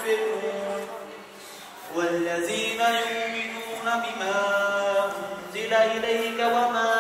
المنفقون والذين يؤمنون بما أنزل إليك وما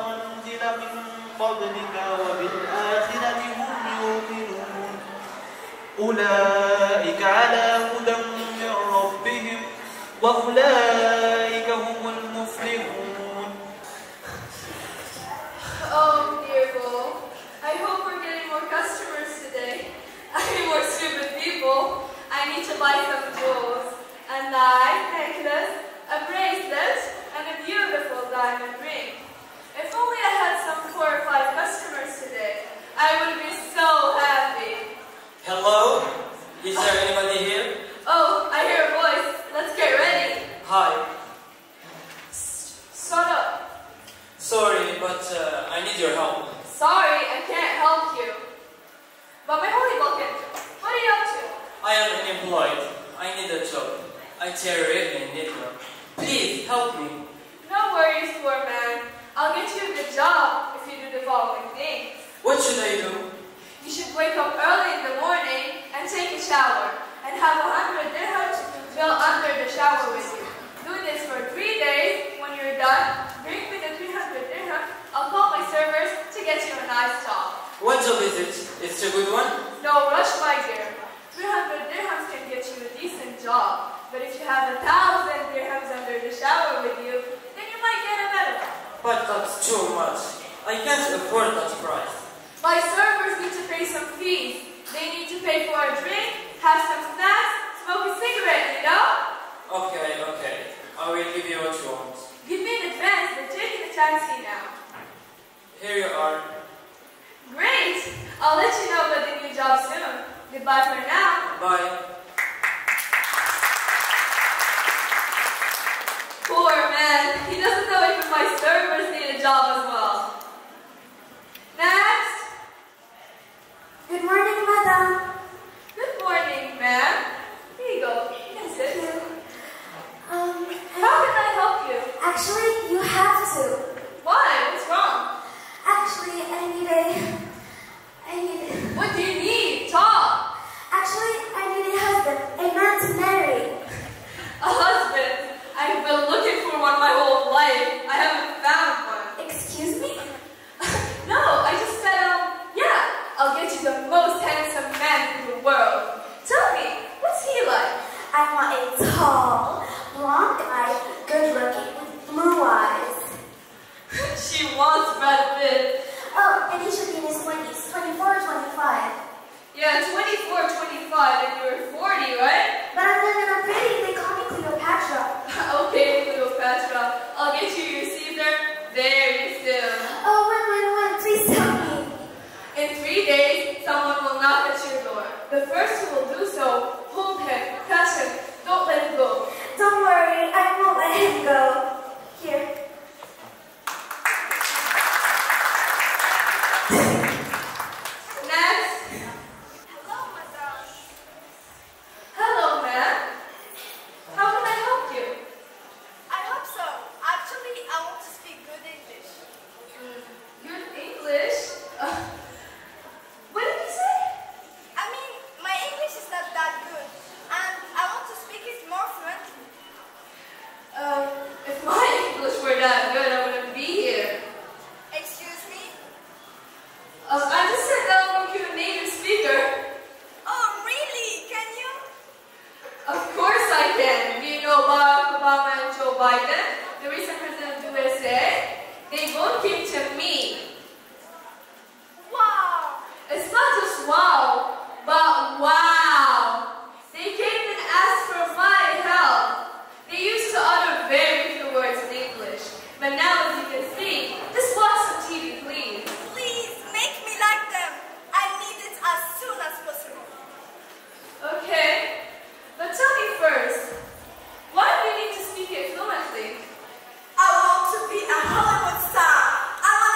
أنزل من قبلك وبالآخرة هم يوقنون أولئك على هدى من ربهم وأولئك هم المفلحون. Oh, dear Bull. I hope we're getting more customers today. I need more stupid people. I need to buy some jewels. A nice necklace, a bracelet, and a beautiful diamond ring. If only I had some 4 or 5 customers today, I would be so happy. Hello? Is there anybody here? Oh, I hear a voice. Let's get ready. Hi. Shut up. Sorry, but I need your help. Sorry, I can't help you. But my holy bucket, what are you up to? I am unemployed. I need a job. I terribly need one. Please help me. No worries, poor man. I'll get you a good job if you do the following things. What should I do? You should wake up early in the morning and take a shower and have 100 dirhams built under the shower with you. Do this for 3 days. When you're done, bring me the 300 dirhams. I'll call my servers to get you a nice job. What job is it? It's a good one? No rush, my dear. 300 dirhams can get you a decent job. But if you have 1,000 dirhams under the shower with you, then you might get a better one. But that's too much. I can't afford that price. My servers need to pay some fees. They need to pay for a drink, have some snacks, smoke a cigarette, you know? Okay. I will give you what you want. Give me an advance, they're taking a taxi now. Here you are. Great! I'll let you know about the new job soon. Goodbye for now. Bye. Poor man, he doesn't know even my servers need a job as well. Next! Good morning, madam. Good morning, ma'am. Here you go. You can sit. How can I help you? Actually, you have to. Why? What's wrong? Actually, I need What do you need? Talk! Actually, I need a husband, a man to marry. A husband? I've been looking for one my whole life. I haven't found one. Excuse me? No, I just said, yeah, I'll get you the most handsome man in the world. Tell me, what's he like? I want a tall, blonde guy, good-looking, with blue eyes. She wants Brad Pitt. Oh, and he should be in his 20s, 24 or 25. Yeah, 24, 25, and you're 40, right? But I'm young and I'm pretty. They call me Cleopatra. Okay, Cleopatra. I'll get you your Caesar very soon. Oh, when? Please tell me. In 3 days, someone will knock at your door. The first who will do so, hold him, catch him, don't let him go. Don't worry, I won't let him go. Here. Next. Hello, madam. Hello, ma'am. How can I help you? I hope so. Actually, I want to speak good English. Good English? What did you say? I mean, my English is not that good, and I want to speak it more fluently. If my English were that good, I wouldn't be here. Excuse me? I just said that I'm a native speaker. Oh, really? Can you? Of course I can. Do you know Barack Obama and Joe Biden, the recent president of the USA? They both came to me. Wow! It's not just wow, but wow. They came and asked for my help. They used to utter very few words in English, but now, as you can see, just watch some TV, please. Please, make me like them. I need it as soon as possible. Okay, but tell me first, why do you need to speak it fluently? I want to be a Hollywood star. I want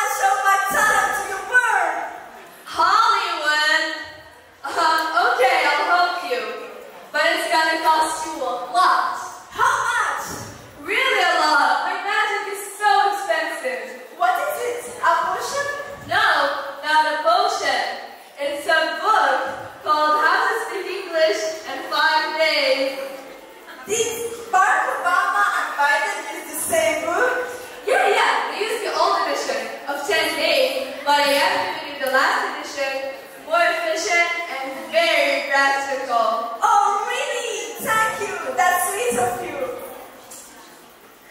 practical. Oh, really? Thank you. That's sweet of you.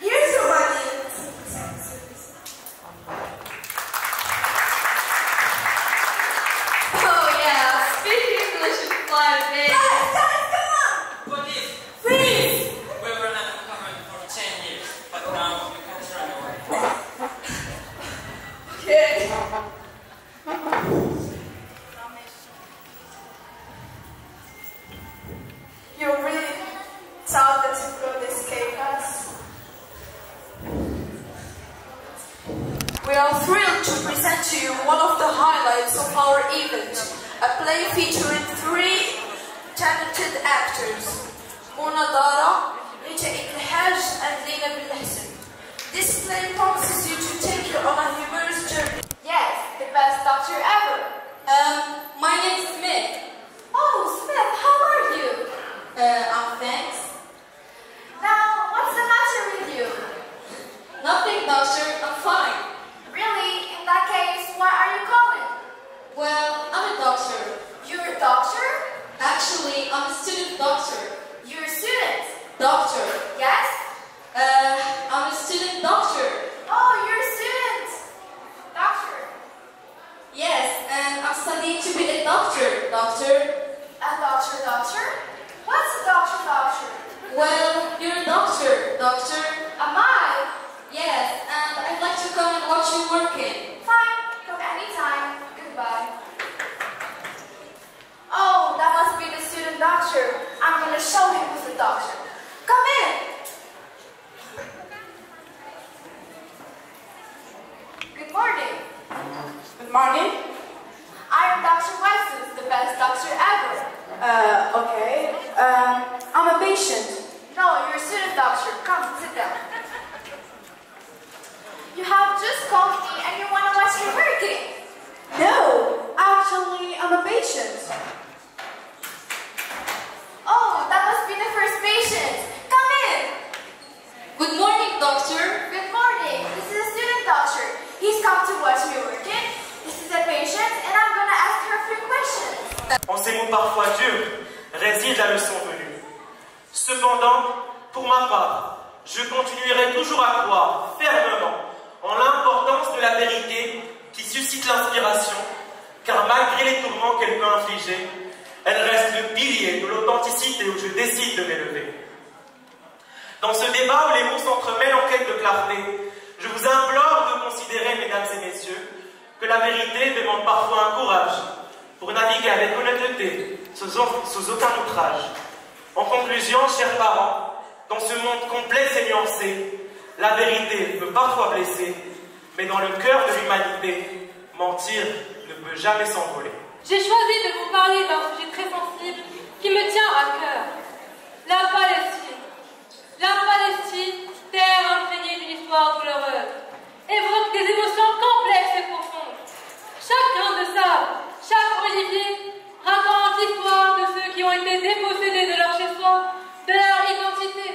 Here's your money. Oh yeah, speak English and fly a bit. Guys, come on. Police! Freeze. We were uncovered for 10 years, but now you can't run away. Okay. You're really sad that you could escape us. We are thrilled to present to you one of the highlights of our event, a play featuring 3 talented actors, Mona Dara, Rita Iqlhaj, and Lina Bilhassan. This play promises you to take you on a humorous journey. Yes, the best doctor ever. My name is Smith. Oh, Smith, how are you? I'm thanks. Now, what's the matter with you? Nothing, doctor, I'm fine. Really? In that case, why are you calling? Well, I'm a doctor. You're a doctor? Actually, I'm a student doctor. You're a student? Doctor. Yes? I'm a student doctor. Oh, you're a student. Doctor. Yes, and I'm studying to be a doctor, doctor. A doctor? What's a doctor? Well, you're a doctor, doctor. Am I? Yes, and I'd like to come and watch you working. Fine, come anytime. Goodbye. Oh, that must be the student doctor. I'm gonna show him who's the doctor. Come in. Good morning. Good morning. I'm Dr. Weston, the best doctor ever. Okay. I'm a patient. No, you're a student doctor. Come, sit down. You have just called me and you want to watch me working. No, actually, I'm a patient. Oh, that must be the first patient. Come in. Good morning, doctor. Good morning. This is a student doctor. He's come to watch me working. This is a patient and I'm going to ask her a few questions. En ces mots parfois durs réside la leçon venue. Cependant, pour ma part, je continuerai toujours à croire fermement en l'importance de la vérité qui suscite l'inspiration, car malgré les tourments qu'elle peut infliger, elle reste le pilier de l'authenticité où je décide de m'élever. Dans ce débat où les mots s'entremêlent en quête de clarté, je vous implore de considérer, mesdames et messieurs, que la vérité demande parfois un courage pour naviguer avec honnêteté, sous aucun outrage. En conclusion, chers parents, dans ce monde complexe et nuancé, la vérité peut parfois blesser, mais dans le cœur de l'humanité, mentir ne peut jamais s'envoler. J'ai choisi de vous parler d'un sujet très sensible qui me tient à cœur. La Palestine. La Palestine, terre imprégnée d'une histoire douloureuse, évoque des émotions complexes et profondes. Chaque grain de sable, chaque olivier raconte l'histoire de ceux qui ont été dépossédés de leur chez-soi, de leur identité.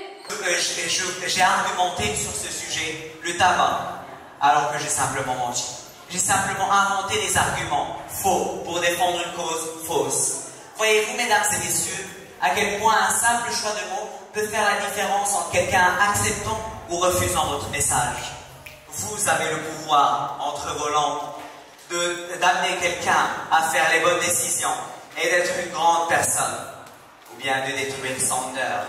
J'ai argumenté sur ce sujet, le tabac, alors que j'ai simplement menti. J'ai simplement inventé des arguments faux pour défendre une cause fausse. Voyez-vous, mesdames et messieurs, à quel point un simple choix de mots peut faire la différence entre quelqu'un acceptant ou refusant votre message. Vous avez le pouvoir, entre vos langues, d'amener quelqu'un à faire les bonnes décisions et d'être une grande personne, ou bien de détruire son honneur,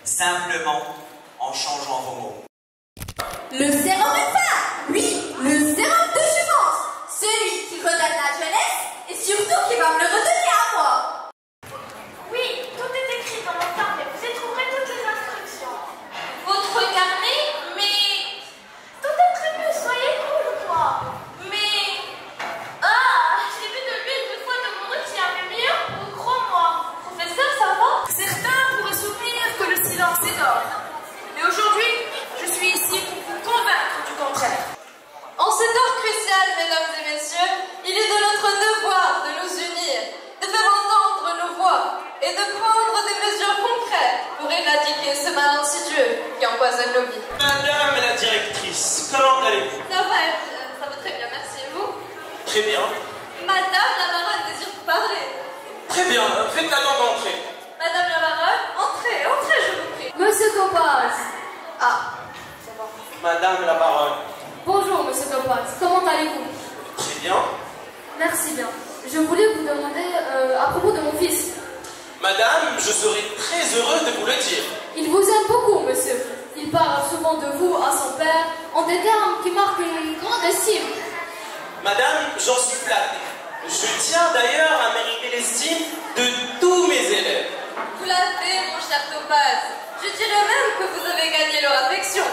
simplement en changeant vos mots. Le sérum est ça. Oui, le sérum de jouvence. Celui qui redonne la jeunesse et surtout qui va me le redonner à moi. Oui, tout est écrit dans mon carnet. Vous y trouverez toutes les instructions. Votre carnet, mais... Tout est prévu, soyez cool, quoi. Mais... Ah, j'ai vu de l'huile de foie de morue qui avait mieux au gros moi. Professeur, ça va? Certains pourraient soutenir que le silence est d'or. Mais aujourd'hui, je suis ici pour vous convaincre du contraire. En cette heure cruciale, mesdames et messieurs, il est de notre devoir de nous unir, de faire entendre nos voix et de prendre des mesures concrètes pour éradiquer ce mal insidieux qui empoisonne nos vies. Madame la directrice, comment allez-vous? Ça va très bien, merci. Et vous? Très bien. Madame la marraine désire vous parler. Très bien, faites-la donc Madame, je serai très heureux de vous le dire. Il vous aime beaucoup, monsieur. Il parle souvent de vous à son père en des termes qui marquent une grande estime. Madame, j'en suis flatté. Je tiens d'ailleurs à mériter l'estime de tous mes élèves. Vous l'avez, mon cher Topaz. Je dirais même que vous avez gagné leur affection.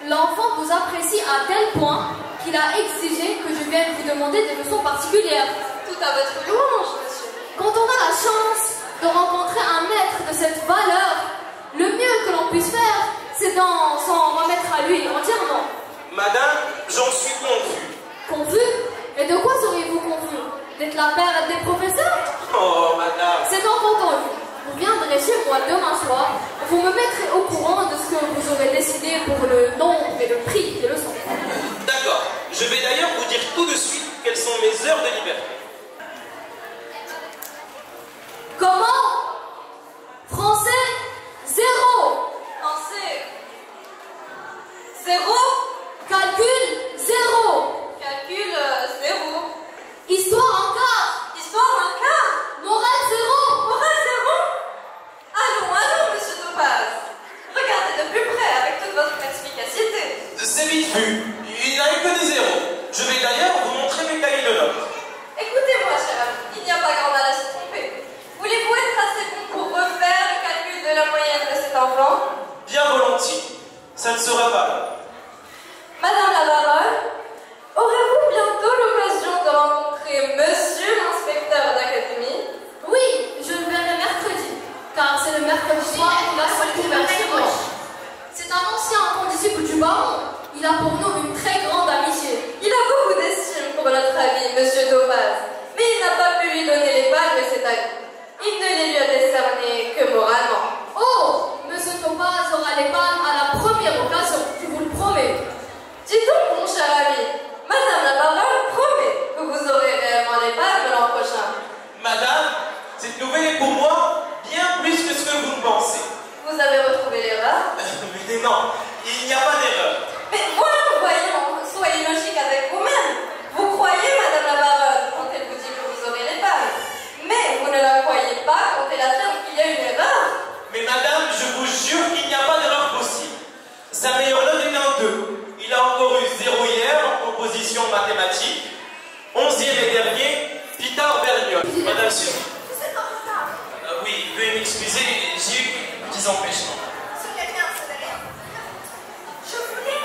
L'enfant vous apprécie à tel point qu'il a exigé que je vienne vous demander des leçons particulières. Tout à votre louange, monsieur. Quand on a la chance de rencontrer un maître de cette valeur, le mieux que l'on puisse faire, c'est d'en s'en remettre à lui entièrement. Madame, j'en suis confus. Confus? Et de quoi seriez-vous confus? D'être la père des professeurs? Oh, madame. C'est donc entendu. Vous viendrez chez moi demain soir, vous me mettrez au courant de ce que vous aurez décidé pour le nombre et le prix des leçons. D'accord. Je vais d'ailleurs vous dire tout de suite quelles sont mes heures de liberté. Comment? Français, 0. Français. 0. Calcul, 0. Calcul, 0. Histoire encore. Histoire, un quart. Morale, 0. Morale, 0. Allons, monsieur Topaz. Regardez de plus près avec toute votre perspicacité. C'est vite vu. Il n'y a eu que des zéros. Je vais d'ailleurs vous montrer mes cahiers de notes. Écoutez-moi, cher ami, il n'y a pas grand mal à se tromper. Voulez-vous être assez bon pour refaire le calcul de la moyenne de cet enfant? Bien volontiers. Ça ne sera pas long. Madame la baronne, aurez-vous bientôt l'occasion de rencontrer monsieur l'inspecteur d'académie? Oui, je le verrai mercredi, car c'est le mercredi soir qu'il a son couvert chez moi. C'est un ancien condisciple du baron. Il a pour nous une très grande amitié. Il a beaucoup d'estime pour notre ami, monsieur Topaz, mais il n'a pas pu lui donner les palmes cette année. Il ne les lui a décernées que moralement. Oh, monsieur Topaz aura les palmes à la première occasion, je vous le promets. Dis donc, mon cher ami, madame la baronne promet que vous aurez réellement les palmes l'an prochain. Madame, cette nouvelle est pour moi bien plus que ce que vous ne pensez. Vous avez retrouvé l'erreur? Mais non, il n'y a pas d'erreur. Mais voyons, soyez logique avec vous-même. Vous croyez, madame la baronne, quand elle vous dit que vous aurez les palmes. Mais vous ne la croyez pas quand elle affirme qu'il y a une erreur. Mais madame, je vous jure qu'il n'y a pas d'erreur possible. Sa meilleure note est un 2. Il a encore eu 0 hier en composition mathématique. 11e et dernier, Peter Berniol. Madame Suzy. Vous êtes en retard. Oui, veuillez m'excuser, j'ai eu quelques petits empêchements. Ce n'est rien, ce n'est rien. Je voulais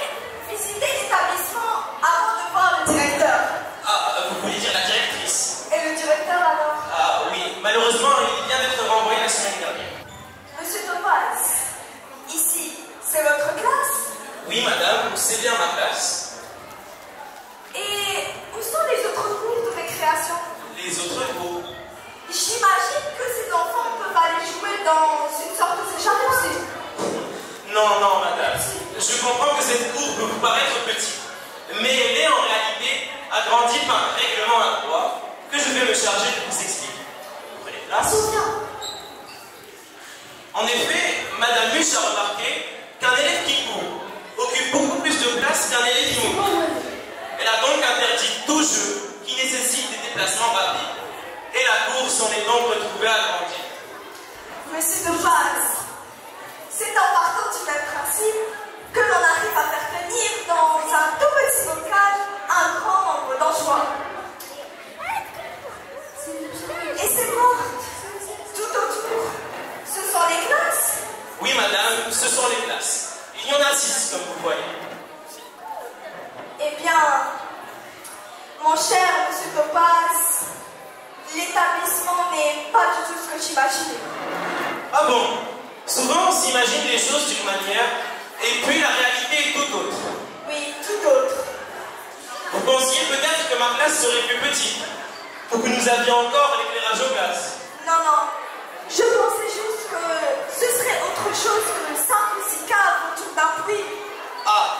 visiter l'établissement avant de voir le directeur. Ah, vous voulez dire la directrice? Et le directeur alors? Ah oui, malheureusement, il vient d'être renvoyé la semaine dernière. Monsieur Topaz, ici, c'est votre classe? Oui, madame, c'est bien ma classe. Et où sont les autres cours de récréation? Les autres cours? J'imagine que ces enfants peuvent aller jouer dans une sorte de jacuzzi. Non, non, madame. Je comprends que cette cour peut vous paraître petite, mais elle est en réalité agrandie par un règlement à 3 que je vais me charger de vous expliquer. Vous prenez place? En effet, madame Muche a remarqué qu'un élève qui court occupe beaucoup plus de place qu'un élève qui monte. Elle a donc interdit tout jeu qui nécessite des déplacements rapides. Et la course en est donc retrouvée agrandie. Monsieur Topaz, c'est en partant du même principe que l'on arrive à faire tenir dans un tout petit bocal un grand nombre d'anchois. Et c'est moi, tout autour, ce sont les classes. Oui, madame, ce sont les classes. Il y en a 6, comme vous voyez. Eh bien, mon cher monsieur Topaz, l'établissement n'est pas du tout ce que j'imaginais. Ah bon? Souvent, on s'imagine les choses d'une manière, et puis la réalité est tout autre. Oui, tout autre. Vous pensiez peut-être que ma classe serait plus petite, ou que nous avions encore l'éclairage au gaz. Non, non. Je pensais juste que ce serait autre chose que le simple cicave autour d'un puits. Ah,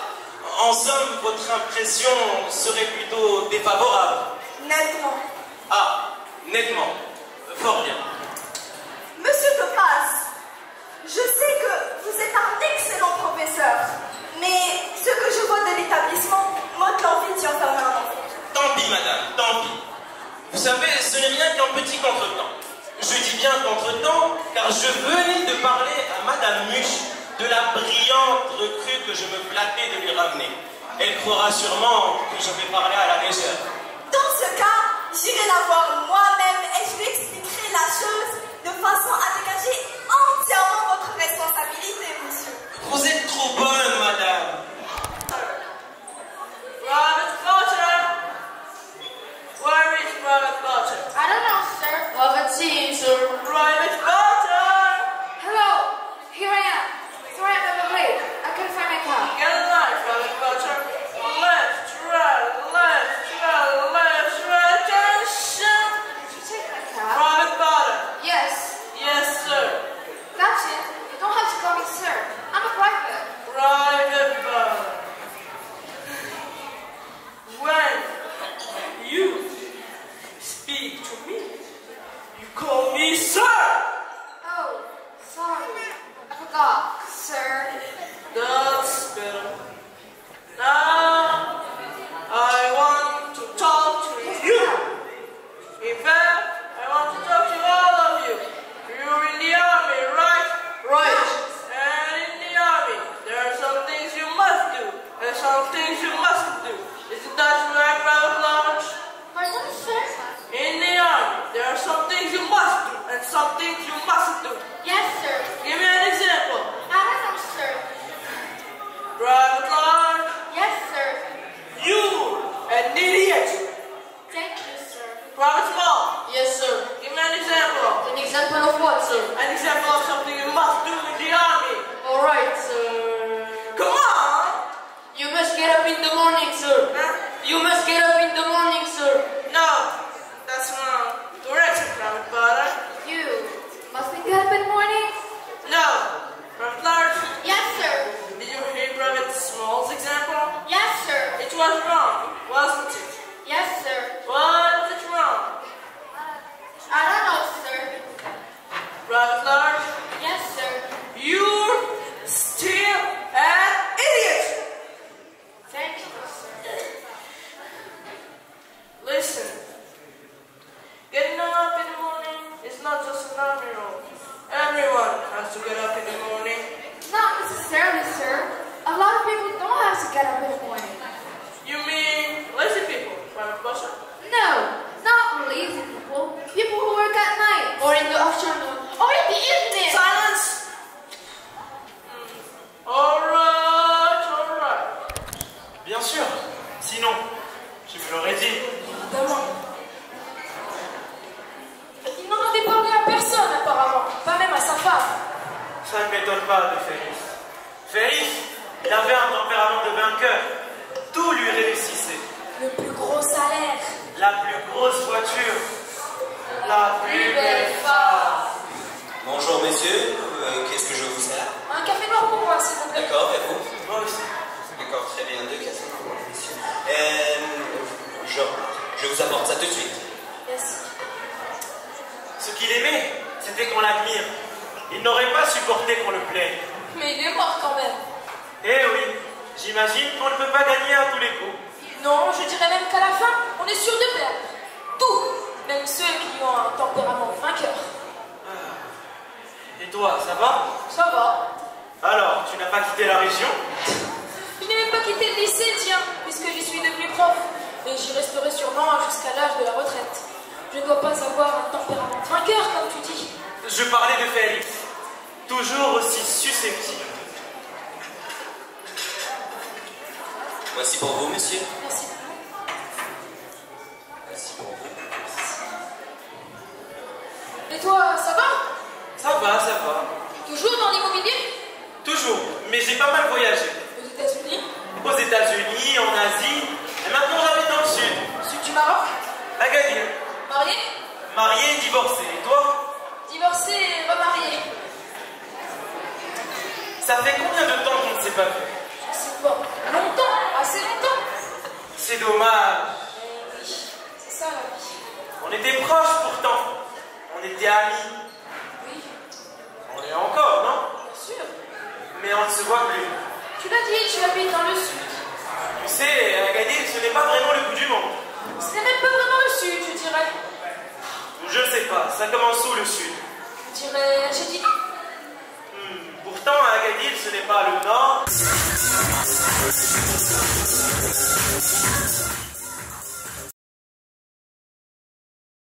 en somme, votre impression serait plutôt défavorable. Nettement. Ah, nettement. Fort bien. Monsieur Topaz, je sais que vous êtes un excellent professeur, mais ce que je vois de l'établissement m'ôte l'envie d'y enfermer un enfant. Tant pis, madame, tant pis. Vous savez, ce n'est rien qu'un petit contretemps. Je dis bien contretemps, car Je venais de parler à Madame Muche de la brillante recrue que je me flattais de lui ramener. Elle croira sûrement que je vais parler à la légère. Dans ce cas, j'irai la voir moi-même et je lui expliquerai la chose de façon à dégager entièrement votre responsabilité, monsieur. Vous êtes trop bonne, madame. Private Potter! Where is Private Potter? I don't know, sir. Haven't seen, sir. Private Potter! Hello, here I am. Sorry I'm a bit late. I couldn't find my car. Get a life, Private Potter. Left, right, attention! Did you take my car? Private Potter. Yes. Yes, sir. That's it. You don't have to call me sir. I'm a private. Private Potter. When you speak to me, you call me sir. Oh, sorry. I forgot, sir. That's better. Now, I want to talk to you. In fact, I want to talk to all of you. You're in the army, right? Right. And in the army, there are some things you must do, and some things you mustn't do. Isn't that right, Private Lodge? Pardon, sir? In the army, there are some things you must do, and some things you mustn't do. Yes, sir. Give me an example. I don't know, sir. Private Lodge, Yes, sir. you an idiot. Thank you, sir. Private Small. Yes, sir. Give me an example. An example of what, sir? An example of something you must do in the army. All right, sir. Come on! You must get up in the morning, sir. Huh? You must get up in the morning, sir. No, that's wrong. Correct, Private Potter. You must get up in the morning? No. Private Large, Yes, sir. did you hear Private Small's example? Yes, sir. It was wrong, wasn't it? Yes, sir. Was it wrong? I don't know, sir. Private Large, Yes, sir. you're still an idiot! Thank you, sir. Listen, getting up in the morning is not just an army role. Everyone has to get up in the morning. Not necessarily, sir. A lot of people don't have to get up in the morning. You mean lazy people, Private Potter? No, not lazy people. People who work at night, or in the afternoon, or in the evening. Silence! Alright, alright. Bien sûr. Sinon, je vous l'aurais dit. Évidemment. Il n'en avait parlé à personne, apparemment. Pas même à sa femme. Ça ne m'étonne pas de Félix. Félix, il avait un tempérament de vainqueur. Tout lui réussissait. Le plus gros salaire. La plus grosse voiture. La plus belle femme. Bonjour messieurs, qu'est-ce que je vous sers? Un café noir pour moi, s'il vous plaît. D'accord, et vous? Moi aussi. D'accord, très bien, 2 cafés noirs, messieurs. Je vous apporte ça tout de suite. Merci. Ce qu'il aimait, c'était qu'on l'admire. Il n'aurait pas supporté qu'on le plaigne. Mais il est mort quand même. Eh oui, j'imagine qu'on ne peut pas gagner à tous les coups. Non, je dirais même qu'à la fin, on est sûr de perdre. Tout, même ceux qui ont un tempérament vainqueur. Et toi, ça va? Ça va. Alors, tu n'as pas quitté la région? Je n'ai même pas quitté le lycée, tiens, puisque j'y suis devenue prof. Et j'y resterai sûrement jusqu'à l'âge de la retraite. Je ne dois pas avoir un tempérament vainqueur, comme tu dis. Je parlais de Félix. Toujours aussi susceptible. Voici pour vous, monsieur. Merci. Voici pour vous. Et toi, ça va? Ça va, ça va. Toujours dans l'immobilier? Toujours. Mais j'ai pas mal voyagé. Aux États-Unis? Aux États-Unis, en Asie. Et maintenant, j'habite dans le sud. Sud du Maroc? Agadir. Marié? Marié et divorcé. Et toi? Divorcé et remarié. Ça fait combien de temps qu'on ne s'est pas vu? Je sais pas. Longtemps? Assez longtemps? C'est dommage. Oui, c'est ça la vie. On était proches pourtant. On était amis. Oui, On est encore, non? bien sûr. Mais on ne se voit plus. Tu l'as dit, tu habites dans le sud. Tu sais, Agadir, ce n'est pas vraiment le bout du monde. Ce n'est même pas vraiment le sud, je dirais. Je ne sais pas, ça commence où le sud? dirais Chétini. Pourtant, Agadir, ce n'est pas le nord.